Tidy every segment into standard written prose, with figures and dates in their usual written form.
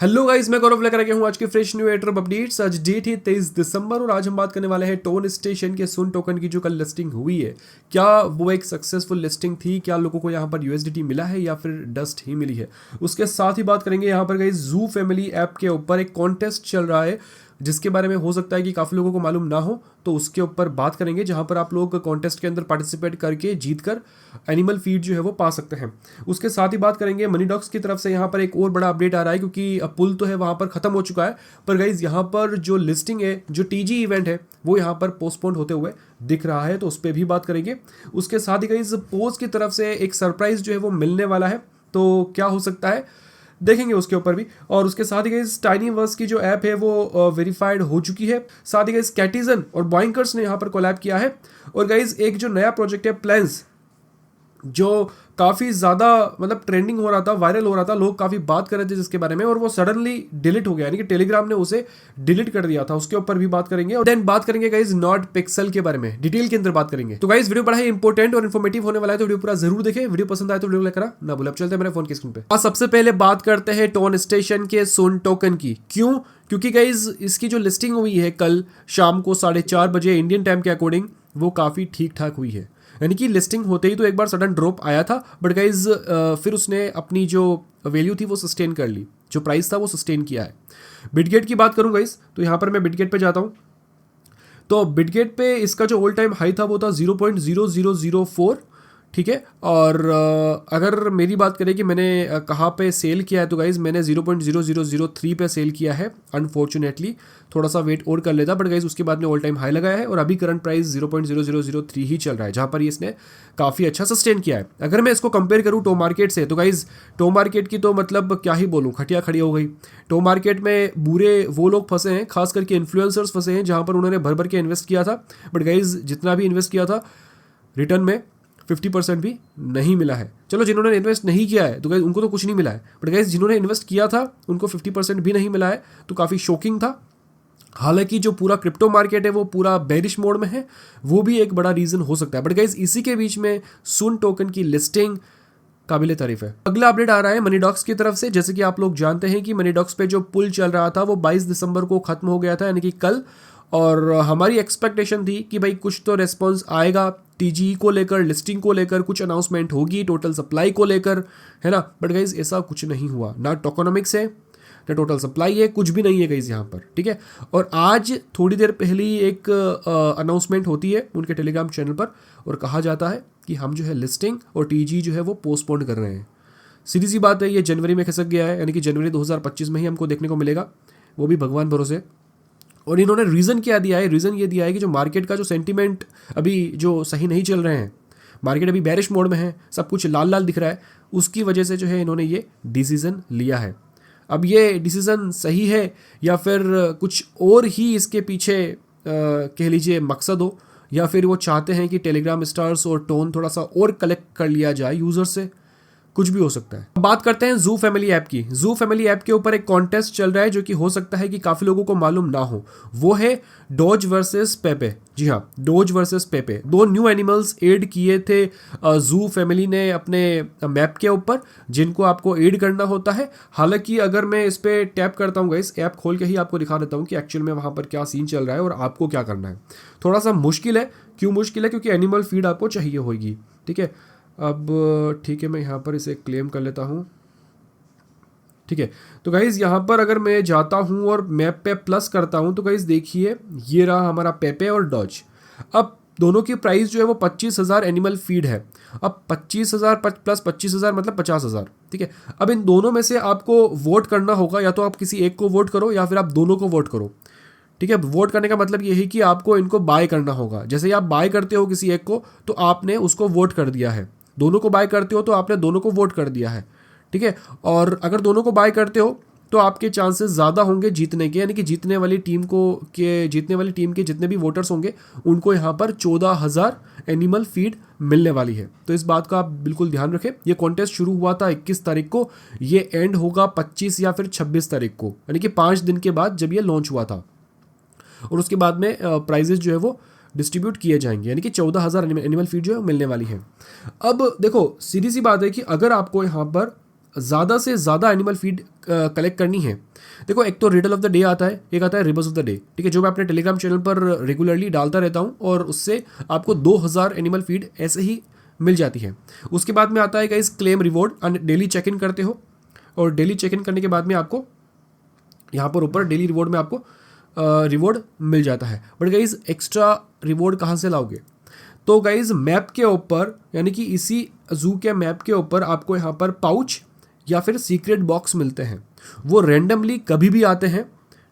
Hello guys, मैं गौरव लेकर आ गया हूँ आज के फ्रेश न्यू एयरड्रॉप अपडेट्स। आज डेट है 23 दिसंबर और आज हम बात करने वाले हैं टोन स्टेशन के सुन टोकन की जो कल लिस्टिंग हुई है। क्या वो एक सक्सेसफुल लिस्टिंग थी? क्या लोगों को यहाँ पर यूएसडीटी मिला है या फिर डस्ट ही मिली है? उसके साथ ही बात करेंगे यहाँ पर गाइस जू फैमिली ऐप के ऊपर एक कॉन्टेस्ट चल रहा है जिसके बारे में हो सकता है कि काफ़ी लोगों को मालूम ना हो, तो उसके ऊपर बात करेंगे जहाँ पर आप लोग कॉन्टेस्ट के अंदर पार्टिसिपेट करके जीत कर एनिमल फीड जो है वो पा सकते हैं। उसके साथ ही बात करेंगे मनी डॉक्स की तरफ से यहाँ पर एक और बड़ा अपडेट आ रहा है क्योंकि अब पुल तो है वहाँ पर ख़त्म हो चुका है, पर गाइज यहाँ पर जो लिस्टिंग है, जो टीजी इवेंट है, वो यहाँ पर पोस्टपोन होते हुए दिख रहा है, तो उस पर भी बात करेंगे। उसके साथ ही गाइज पोज की तरफ से एक सरप्राइज जो है वो मिलने वाला है, तो क्या हो सकता है देखेंगे उसके ऊपर भी। और उसके साथ ही गाइस टाइनी वर्स की जो ऐप है वो वेरीफाइड हो चुकी है। साथ ही गाइस कैटिजन और बॉइंकर्स ने यहाँ पर कोलैब किया है। और गाइस एक जो नया प्रोजेक्ट है प्लान्स, जो काफ़ी ज़्यादा मतलब ट्रेंडिंग हो रहा था, वायरल हो रहा था, लोग काफ़ी बात कर रहे थे जिसके बारे में, और वो सडनली डिलीट हो गया, यानी कि टेलीग्राम ने उसे डिलीट कर दिया था। उसके ऊपर भी बात करेंगे। और देन बात करेंगे गाइस नॉट पिक्सल के बारे में, डिटेल के अंदर बात करेंगे। तो गाइस वीडियो बड़ा ही इंपॉर्टेंट और इन्फॉर्मेटिव होने वाला है, तो वीडियो पूरा जरूर देखें। वीडियो पसंद आए तो वीडियो लेकर ना भूलें। अब चलते हैं मेरे फोन की स्क्रीन पे। सबसे पहले बात करते हैं टोन स्टेशन के सोन टोकन की। क्यों? क्योंकि गाइज इसकी जो लिस्टिंग हुई है कल शाम को 4:30 बजे इंडियन टाइम के अकॉर्डिंग, वो काफ़ी ठीक ठाक हुई है। यानी कि लिस्टिंग होते ही तो एक बार सडन ड्रॉप आया था, बट गाइज फिर उसने अपनी जो वैल्यू थी वो सस्टेन कर ली, जो प्राइस था वो सस्टेन किया है। बिटगेट की बात करूँ गाइज, तो यहाँ पर मैं बिटगेट पे जाता हूँ, तो बिटगेट पे इसका जो ऑल टाइम हाई था वो था 0.0004, ठीक है। और अगर मेरी बात करें कि मैंने कहाँ पे सेल किया है, तो गाइज़ मैंने 0.0003 पे सेल किया है। अनफॉर्चुनेटली थोड़ा सा वेट और कर लेता, बट गाइज़ उसके बाद में ऑल टाइम हाई लगाया है और अभी करंट प्राइस 0.0003 ही चल रहा है, जहाँ पर इसने काफ़ी अच्छा सस्टेन किया है। अगर मैं इसको कंपेयर करूँ टो मार्केट से, तो गाइज़ टो मार्केट की तो मतलब क्या ही बोलूँ, खटिया खड़ी हो गई। टो मार्केट में बुरे वो लोग फंसे हैं, खास करके इन्फ्लुएंसर्स फंसे हैं, जहाँ पर उन्होंने भर भर के इन्वेस्ट किया था, बट गाइज़ जितना भी इन्वेस्ट किया था रिटर्न में 50% भी नहीं मिला है। चलो जिन्होंने इन्वेस्ट नहीं किया है तो गाइज उनको तो कुछ नहीं मिला है, बट गाइज जिन्होंने इन्वेस्ट किया था उनको 50% भी नहीं मिला है, तो काफ़ी शॉकिंग था। हालांकि जो पूरा क्रिप्टो मार्केट है वो पूरा बेरिश मोड में है, वो भी एक बड़ा रीज़न हो सकता है, बट गाइज इसी के बीच में सुन टोकन की लिस्टिंग काबिले तारीफ है। अगला अपडेट आ रहा है मनी डॉक्स की तरफ से। जैसे कि आप लोग जानते हैं कि मनी डॉक्स पे जो पुल चल रहा था वो 22 दिसंबर को खत्म हो गया था, यानी कि कल। और हमारी एक्सपेक्टेशन थी कि भाई कुछ तो रेस्पॉन्स आएगा टीजी को लेकर, लिस्टिंग को लेकर, कुछ अनाउंसमेंट होगी टोटल सप्लाई को लेकर, है ना। बट गाइज ऐसा कुछ नहीं हुआ, ना टोकोनॉमिक्स है ना टोटल सप्लाई है, कुछ भी नहीं है गाइज यहाँ पर, ठीक है। और आज थोड़ी देर पहले ही एक अनाउंसमेंट होती है उनके टेलीग्राम चैनल पर, और कहा जाता है कि हम जो है लिस्टिंग और टीजी जो है वो पोस्टपोन कर रहे हैं। सीधी सी बात है, ये जनवरी में खिसक गया है, यानी कि जनवरी 2025 में ही हमको देखने को मिलेगा, वो भी भगवान भरोसे। और इन्होंने रीज़न क्या दिया है? रीज़न ये दिया है कि जो मार्केट का जो सेंटीमेंट अभी जो सही नहीं चल रहे हैं, मार्केट अभी बैरिश मोड में है, सब कुछ लाल लाल दिख रहा है, उसकी वजह से जो है इन्होंने ये डिसीज़न लिया है। अब ये डिसीज़न सही है या फिर कुछ और ही इसके पीछे कह लीजिए मकसद हो, या फिर वो चाहते हैं कि टेलीग्राम स्टार्स और टोन थोड़ा सा और कलेक्ट कर लिया जाए यूज़र से, कुछ भी हो सकता है। अब बात करते हैं जू फैमिली ऐप की। जू फैमिली ऐप के ऊपर एक कॉन्टेस्ट चल रहा है जो कि हो सकता है कि काफ़ी लोगों को मालूम ना हो, वो है डोज वर्सेस पेपे। जी हाँ, डोज वर्सेस पेपे, दो न्यू एनिमल्स ऐड किए थे जू फैमिली ने अपने मैप के ऊपर, जिनको आपको ऐड करना होता है। हालांकि अगर मैं इस पर टैप करता हूँ, इस ऐप खोल के ही आपको दिखा देता हूँ कि एक्चुअल में वहाँ पर क्या सीन चल रहा है और आपको क्या करना है। थोड़ा सा मुश्किल है। क्यों मुश्किल है? क्योंकि एनिमल फीड आपको चाहिए होगी, ठीक है। अब ठीक है, मैं यहाँ पर इसे क्लेम कर लेता हूँ, ठीक है। तो गाइज़ यहाँ पर अगर मैं जाता हूँ और मैप पे प्लस करता हूँ, तो गाइज़ देखिए ये रहा हमारा पेपे और डॉज। अब दोनों की प्राइस जो है वो 25,000 एनिमल फीड है। अब 25,000 प्लस 25,000 मतलब 50,000, ठीक है। अब इन दोनों में से आपको वोट करना होगा, या तो आप किसी एक को वोट करो या फिर आप दोनों को वोट करो, ठीक है। वोट करने का मतलब ये है कि आपको इनको बाय करना होगा। जैसे ही आप बाय करते हो किसी एक को, तो आपने उसको वोट कर दिया है। दोनों को बाय करते हो तो आपने दोनों को वोट कर दिया है, ठीक है। और अगर दोनों को बाय करते हो तो आपके चांसेस ज़्यादा होंगे जीतने के, यानी कि जीतने वाली टीम के जितने भी वोटर्स होंगे उनको यहाँ पर 14,000 एनिमल फीड मिलने वाली है। तो इस बात का आप बिल्कुल ध्यान रखें। ये कॉन्टेस्ट शुरू हुआ था 21 तारीख को, ये एंड होगा 25 या फिर 26 तारीख को, यानी कि 5 दिन के बाद जब ये लॉन्च हुआ था। और उसके बाद में प्राइजेस जो है वो डिस्ट्रीब्यूट किए जाएंगे, यानी कि 14,000 एनिमल फीड जो है मिलने वाली है। अब देखो सीधी सी बात है कि अगर आपको यहाँ पर ज़्यादा से ज़्यादा एनिमल फीड कलेक्ट करनी है, देखो एक तो रिडल ऑफ द डे आता है, एक आता है रिबल्स ऑफ द डे, ठीक है, जो मैं अपने टेलीग्राम चैनल पर रेगुलरली डालता रहता हूँ और उससे आपको 2000 एनिमल फीड ऐसे ही मिल जाती है। उसके बाद में आता है guys claim reward, daily check in करते हो और डेली चेक इन करने के बाद में आपको यहाँ पर ऊपर डेली रिवॉर्ड में आपको रिवॉर्ड मिल जाता है। बट गाइज एक्स्ट्रा रिवॉर्ड कहाँ से लाओगे? तो गाइज मैप के ऊपर, यानी कि इसी जू के मैप के ऊपर आपको यहाँ पर पाउच या फिर सीक्रेट बॉक्स मिलते हैं। वो रैंडमली कभी भी आते हैं,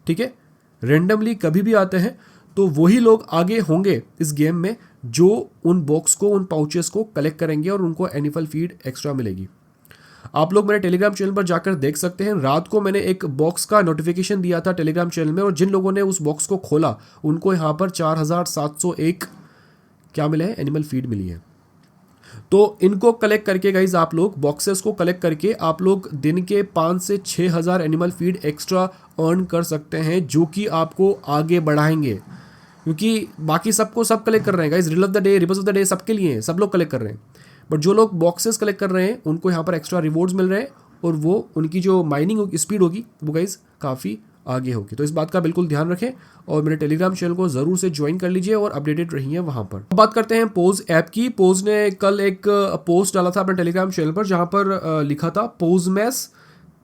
ठीक है, रैंडमली कभी भी आते हैं। तो वही लोग आगे होंगे इस गेम में जो उन बॉक्स को, उन पाउचेस को कलेक्ट करेंगे और उनको एनिमल फीड एक्स्ट्रा मिलेगी। आप लोग मेरे टेलीग्राम चैनल पर जाकर देख सकते हैं, रात को मैंने एक बॉक्स का नोटिफिकेशन दिया था टेलीग्राम चैनल में और जिन लोगों ने उस बॉक्स को खोला उनको यहाँ पर 4701 क्या मिले हैं? एनिमल फीड मिली है। तो इनको कलेक्ट करके गाइज आप लोग बॉक्सेस को कलेक्ट करके आप लोग दिन के 5 से 6,000 एनिमल फीड एक्स्ट्रा अर्न कर सकते हैं, जो कि आपको आगे बढ़ाएंगे। क्योंकि बाकी सबको सब कलेक्ट कर रहे हैं guys, riddle of the day, rebels of the day सबके लिए हैं, सब लोग कलेक्ट कर रहे हैं। बट जो लोग बॉक्सेस कलेक्ट कर रहे हैं उनको यहाँ पर एक्स्ट्रा रिवॉर्ड्स मिल रहे हैं और वो उनकी जो माइनिंग स्पीड होगी वो गाइज काफ़ी आगे होगी। तो इस बात का बिल्कुल ध्यान रखें और मेरे टेलीग्राम चैनल को ज़रूर से ज्वाइन कर लीजिए और अपडेटेड रहिए वहाँ पर। अब बात करते हैं पोज ऐप की। पोज ने कल एक पोस्ट डाला था अपने टेलीग्राम चैनल पर जहाँ पर लिखा था पोज मैस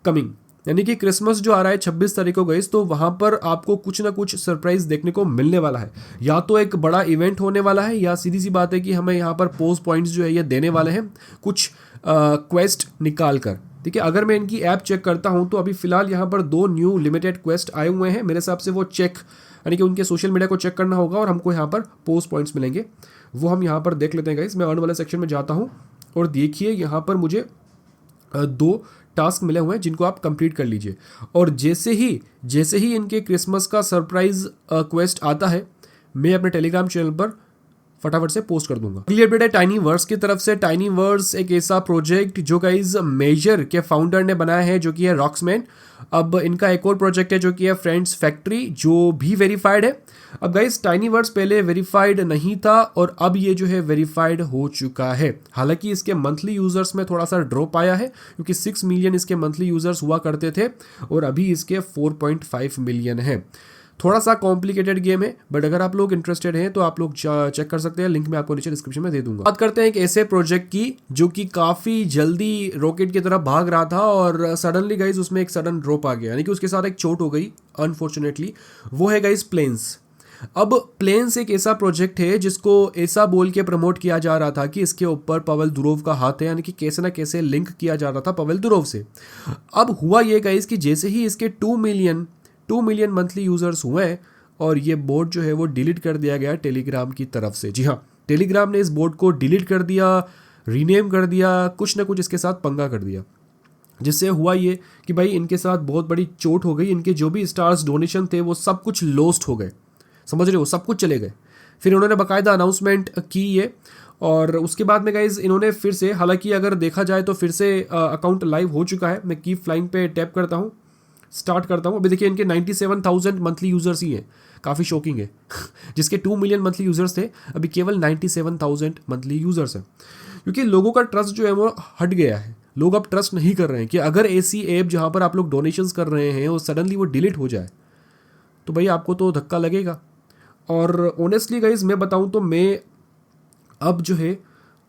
कमिंग, यानी कि क्रिसमस जो आ रहा है 26 तारीख को गाइस, तो वहाँ पर आपको कुछ ना कुछ सरप्राइज देखने को मिलने वाला है। या तो एक बड़ा इवेंट होने वाला है या सीधी सी बात है कि हमें यहाँ पर पोज पॉइंट्स जो है ये देने वाले हैं कुछ क्वेस्ट निकाल कर, ठीक है। अगर मैं इनकी ऐप चेक करता हूँ तो अभी फिलहाल यहाँ पर 2 न्यू लिमिटेड क्वेस्ट आए हुए हैं। मेरे हिसाब से वो चेक, यानी कि उनके सोशल मीडिया को चेक करना होगा और हमको यहाँ पर पोज पॉइंट्स मिलेंगे, वो हम यहाँ पर देख लेते हैं गाइस। मैं अर्न वाले सेक्शन में जाता हूँ और देखिए यहाँ पर मुझे 2 टास्क मिले हुए हैं जिनको आप कंप्लीट कर लीजिए। और जैसे ही इनके क्रिसमस का सरप्राइज क्वेस्ट आता है मैं अपने टेलीग्राम चैनल पर फटाफट से पोस्ट कर दूंगा। अगली अपडेट है टाइनी वर्स की तरफ से। टाइनी वर्स एक ऐसा प्रोजेक्ट जो गाइज मेजर के फाउंडर ने बनाया है, जो कि है रॉक्समैन। अब इनका एक और प्रोजेक्ट है जो कि है फ्रेंड्स फैक्ट्री, जो भी वेरीफाइड है। अब गाइज टाइनी वर्स पहले वेरीफाइड नहीं था और अब ये जो है वेरीफाइड हो चुका है। हालांकि इसके मंथली यूजर्स में थोड़ा सा ड्रॉप आया है क्योंकि 6 मिलियन इसके मंथली यूजर्स हुआ करते थे और अभी इसके 4.5 मिलियन है। थोड़ा सा कॉम्प्लिकेटेड गेम है, बट अगर आप लोग इंटरेस्टेड हैं तो आप लोग चेक कर सकते हैं, लिंक मैं आपको नीचे डिस्क्रिप्शन में दे दूंगा। बात करते हैं एक ऐसे प्रोजेक्ट की जो कि काफ़ी जल्दी रॉकेट की तरफ भाग रहा था और सडनली गाइज उसमें एक सडन ड्रॉप आ गया, यानी कि उसके साथ एक चोट हो गई अनफॉर्चुनेटली। वो है गाइज प्लेन्स। अब प्लेन्स एक ऐसा प्रोजेक्ट है जिसको ऐसा बोल के प्रमोट किया जा रहा था कि इसके ऊपर पवेल दुरोव का हाथ है, यानी कि कैसे ना कैसे लिंक किया जा रहा था पवेल दुरोव से। अब हुआ ये गाइज कि जैसे ही इसके 2 मिलियन मंथली यूजर्स हुए और ये बोर्ड जो है वो डिलीट कर दिया गया टेलीग्राम की तरफ से। जी हाँ, टेलीग्राम ने इस बोर्ड को डिलीट कर दिया, रीनेम कर दिया, कुछ ना कुछ इसके साथ पंगा कर दिया, जिससे हुआ ये कि भाई इनके साथ बहुत बड़ी चोट हो गई। इनके जो भी स्टार्स डोनेशन थे वो सब कुछ लॉस्ट हो गए, समझ रहे हो, सब कुछ चले गए। फिर उन्होंने बाकायदा अनाउंसमेंट की ये, और उसके बाद में गाइज इन्होंने फिर से, हालांकि अगर देखा जाए तो फिर से अकाउंट लाइव हो चुका है। मैं कीप फ्लाइंग पे टैप करता हूँ, स्टार्ट करता हूँ। अभी देखिए इनके 97,000 मंथली यूजर्स ही हैं, काफ़ी शॉकिंग है। जिसके 2 मिलियन मंथली यूजर्स थे अभी केवल 97,000 मंथली यूजर्स हैं, क्योंकि लोगों का ट्रस्ट जो है वो हट गया है। लोग अब ट्रस्ट नहीं कर रहे हैं कि अगर ऐसी ऐप जहाँ पर आप लोग डोनेशंस कर रहे हैं और सडनली वो डिलीट हो जाए तो भाई आपको तो धक्का लगेगा। और ऑनेस्टली गाइज मैं बताऊँ तो मैं अब जो है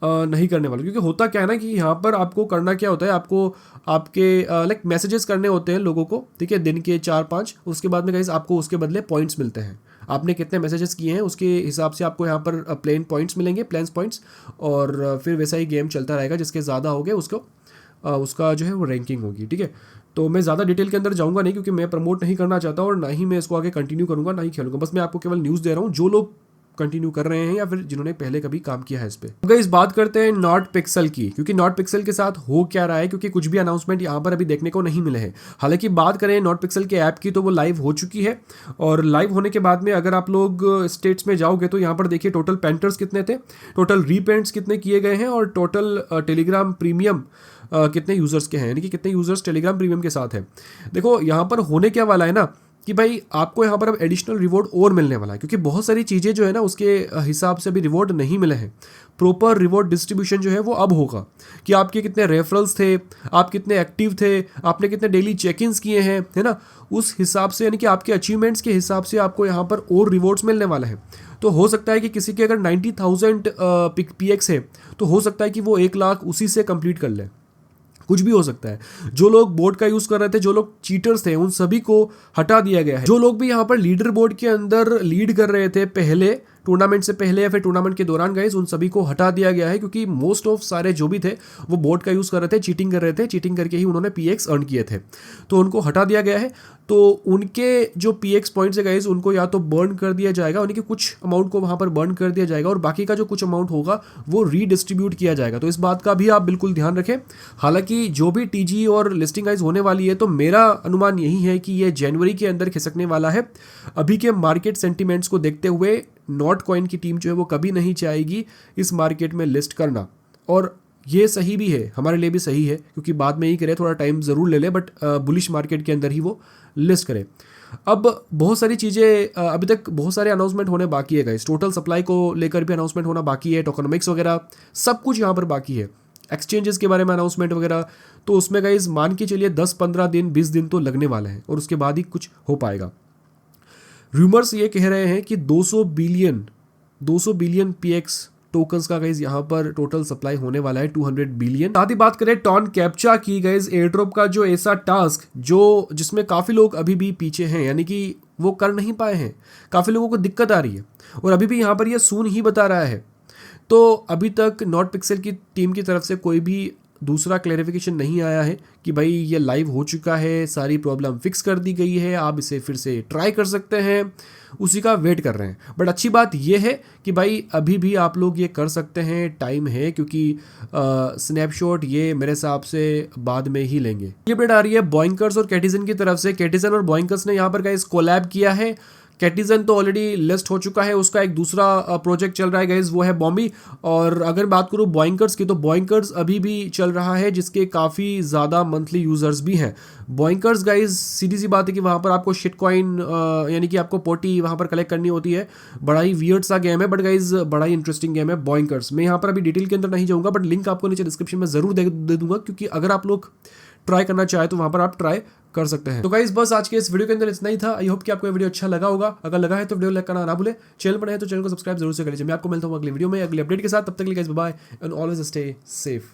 नहीं करने वाला, क्योंकि होता क्या है ना कि यहाँ पर आपको करना क्या होता है, आपको आपके लाइक मैसेजेस करने होते हैं लोगों को, ठीक है, दिन के 4-5। उसके बाद में गाइस आपको उसके बदले पॉइंट्स मिलते हैं। आपने कितने मैसेजेस किए हैं उसके हिसाब से आपको यहाँ पर प्लेन पॉइंट्स मिलेंगे, प्लेन्स पॉइंट्स, और फिर वैसा ही गेम चलता रहेगा। जिसके ज़्यादा हो गए उसको उसका जो है वो रैंकिंग होगी, ठीक है। तो मैं ज़्यादा डिटेल के अंदर जाऊँगा नहीं, क्योंकि मैं प्रमोट नहीं करना चाहता और ना ही मैं इसको आगे कंटिन्यू करूँगा, ना ही खेलूँगा। बस मैं आपको केवल न्यूज़ दे रहा हूँ जो लोग कंटिन्यू कर रहे हैं या फिर जिन्होंने पहले कभी काम किया है इस पे। अगर इस बात करते हैं नॉट पिक्सल की, क्योंकि नॉट पिक्सल के साथ हो क्या रहा है, क्योंकि कुछ भी अनाउंसमेंट यहाँ पर अभी देखने को नहीं मिले हैं। हालांकि बात करें नॉट पिक्सल के ऐप की तो वो लाइव हो चुकी है, और लाइव होने के बाद में अगर आप लोग स्टेट्स में जाओगे तो यहाँ पर देखिए टोटल पेंटर्स कितने थे, टोटल रीपेंट्स कितने किए गए हैं, और टोटल टेलीग्राम प्रीमियम कितने यूजर्स के हैं, यानी कि कितने यूजर्स टेलीग्राम प्रीमियम के साथ हैं। देखो यहाँ पर होने क्या वाला है ना कि भाई आपको यहाँ पर अब एडिशनल रिवॉर्ड और मिलने वाला है, क्योंकि बहुत सारी चीज़ें जो है ना उसके हिसाब से अभी रिवॉर्ड नहीं मिले हैं। प्रॉपर रिवॉर्ड डिस्ट्रीब्यूशन जो है वो अब होगा कि आपके कितने रेफरल्स थे, आप कितने एक्टिव थे, आपने कितने डेली चेक इन्स किए हैं, है ना, उस हिसाब से यानी कि आपके अचीवमेंट्स के हिसाब से आपको यहाँ पर और रिवॉर्ड्स मिलने वाले हैं। तो हो सकता है कि किसी के अगर 90,000 PX है तो हो सकता है कि वो 1 लाख उसी से कंप्लीट कर ले, कुछ भी हो सकता है। जो लोग बोर्ड का यूज कर रहे थे, जो लोग चीटर्स थे, उन सभी को हटा दिया गया है। जो लोग भी यहाँ पर लीडर बोर्ड के अंदर लीड कर रहे थे पहले, टूर्नामेंट से पहले या फिर टूर्नामेंट के दौरान गाइस, उन सभी को हटा दिया गया है, क्योंकि मोस्ट ऑफ सारे जो भी थे वो बोर्ड का यूज कर रहे थे, चीटिंग कर रहे थे, चीटिंग करके ही उन्होंने PX अर्न किए थे, तो उनको हटा दिया गया है। तो उनके जो PX पॉइंट्स है गाइस, उनको या तो बर्न कर दिया जाएगा, उनके कुछ अमाउंट को वहां पर बर्न कर दिया जाएगा, और बाकी का जो कुछ अमाउंट होगा वो रीडिस्ट्रीब्यूट किया जाएगा। तो इस बात का भी आप बिल्कुल ध्यान रखें। हालांकि जो भी TG और लिस्टिंग गाइस होने वाली है, तो मेरा अनुमान यही है कि ये जनवरी के अंदर खिसकने वाला है। अभी के मार्केट सेंटिमेंट्स को देखते हुए नॉट कॉइन की टीम जो है वो कभी नहीं चाहेगी इस मार्केट में लिस्ट करना, और ये सही भी है, हमारे लिए भी सही है, क्योंकि बाद में ही करे, थोड़ा टाइम ज़रूर ले ले, बट बुलिश मार्केट के अंदर ही वो लिस्ट करे। अब बहुत सारी चीज़ें अभी तक बहुत सारे अनाउंसमेंट होने बाकी है गाइस, टोटल सप्लाई को लेकर भी अनाउंसमेंट होना बाकी है, टोकनोमिक्स वगैरह सब कुछ यहाँ पर बाकी है, एक्सचेंजेस के बारे में अनाउंसमेंट वगैरह। तो उसमें गाइस मान के चलिए 10-15 दिन 20 दिन तो लगने वाले हैं, और उसके बाद ही कुछ हो पाएगा। रूमर्स ये कह रहे हैं कि 200 बिलियन PX टोकन्स का गाइज यहाँ पर टोटल सप्लाई होने वाला है, 200 बिलियन। साथ ही बात करें टॉन कैप्चा की गाइज, एयर ड्रॉप का जो ऐसा टास्क जो जिसमें काफ़ी लोग अभी भी पीछे हैं, यानी कि वो कर नहीं पाए हैं, काफ़ी लोगों को दिक्कत आ रही है, और अभी भी यहाँ पर ये सून ही बता रहा है। तो अभी तक नॉट पिक्सल की टीम की तरफ से कोई भी दूसरा क्लैरिफिकेशन नहीं आया है कि भाई ये लाइव हो चुका है, सारी प्रॉब्लम फिक्स कर दी गई है, आप इसे फिर से ट्राई कर सकते हैं, उसी का वेट कर रहे हैं। बट अच्छी बात ये है कि भाई अभी भी आप लोग ये कर सकते हैं, टाइम है, क्योंकि स्नैपशॉट ये मेरे हिसाब से बाद में ही लेंगे। ये अपडेट आ रही है बॉइंकर्स और कैटिजन की तरफ से। कैटिजन और बॉइंकर्स ने यहाँ पर गाइस कोलैब किया है। कैटिजन तो ऑलरेडी लिस्ट हो चुका है, उसका एक दूसरा प्रोजेक्ट चल रहा है गाइज, वो है बॉम्बी। और अगर बात करूँ बॉइंकर्स की, तो बॉइंकर्स अभी भी चल रहा है, जिसके काफ़ी ज़्यादा मंथली यूजर्स भी हैं। बॉइंकर्स गाइज सीधी सी बात है कि वहाँ पर आपको शिट कॉइन यानी कि आपको पोटी वहाँ पर कलेक्ट करनी होती है। बड़ा ही वियर्ड सा गेम है, बट गाइज बड़ा ही इंटरेस्टिंग गेम है बॉइंकर्स। मैं यहाँ पर अभी डिटेल के अंदर नहीं जाऊँगा, बट लिंक आपको नीचे डिस्क्रिप्शन में ज़रूर दे दूंगा, क्योंकि अगर आप लोग ट्राई करना चाहे तो वहाँ पर आप ट्राई कर सकते हैं। तो गाइस बस आज के इस वीडियो के अंदर इतना ही था। आई होप कि आपको ये वीडियो अच्छा लगा होगा। अगर लगा है तो वीडियो लाइक करना ना भूले, चैनल पर है तो चैनल को सब्सक्राइब जरूर से कर लीजिए। मैं आपको मिलता हूँ अगले वीडियो में अगले अपडेट के साथ। तब तक के लिए guys bye bye and always stay safe.